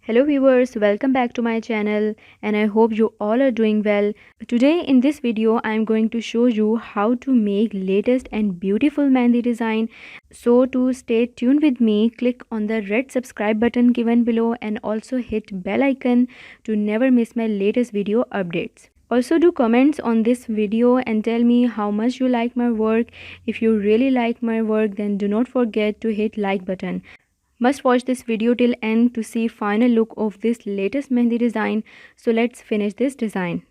Hello viewers, welcome back to my channel and I hope you all are doing well. Today in this video I am going to show you how to make latest and beautiful mehndi design. So to stay tuned with me, click on the red subscribe button given below and also hit bell icon to never miss my latest video updates. Also do comments on this video and tell me how much you like my work. If you really like my work, then do not forget to hit like button. Must watch this video till end to see final look of this latest mehndi design. So let's finish this design.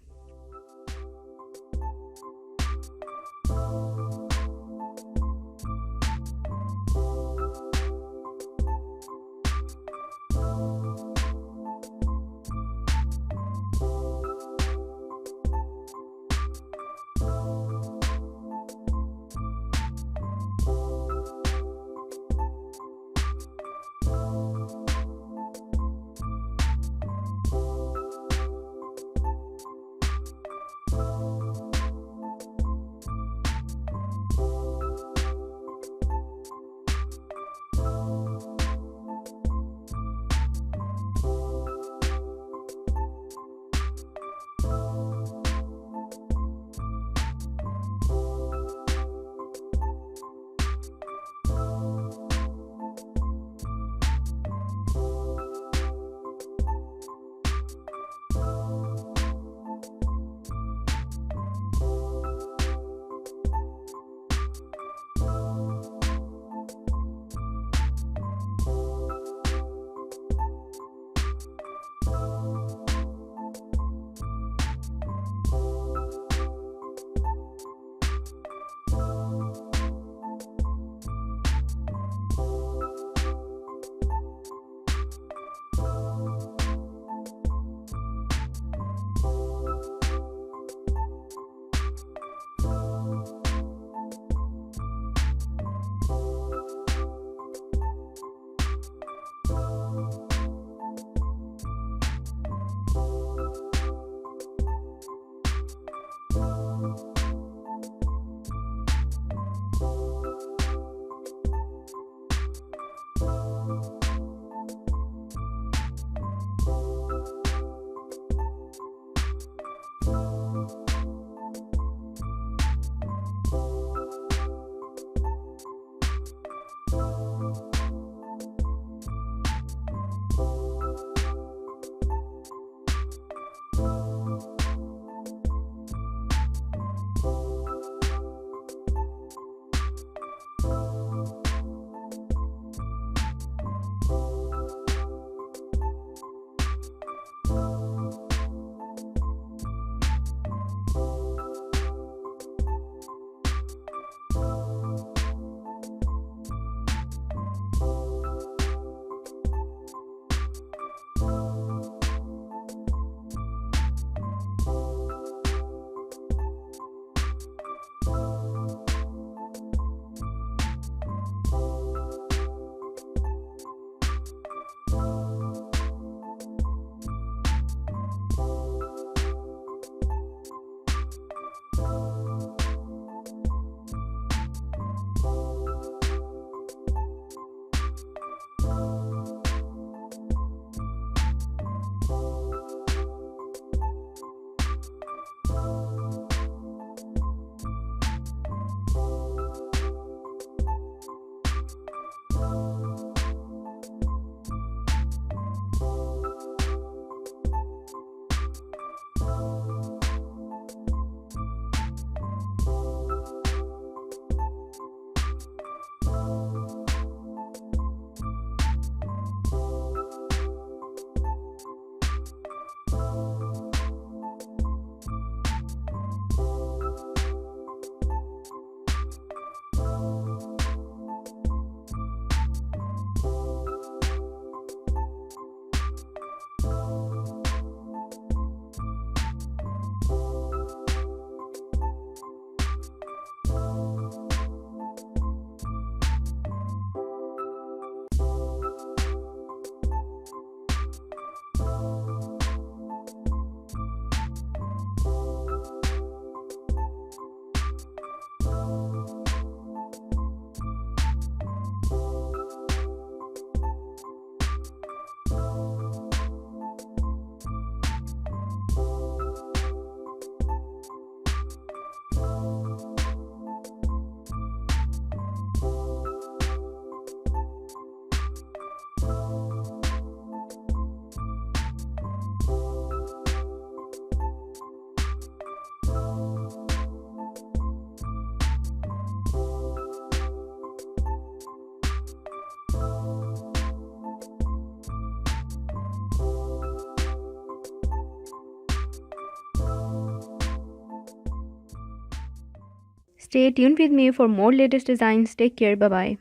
Stay tuned with me for more latest designs. Take care. Bye bye.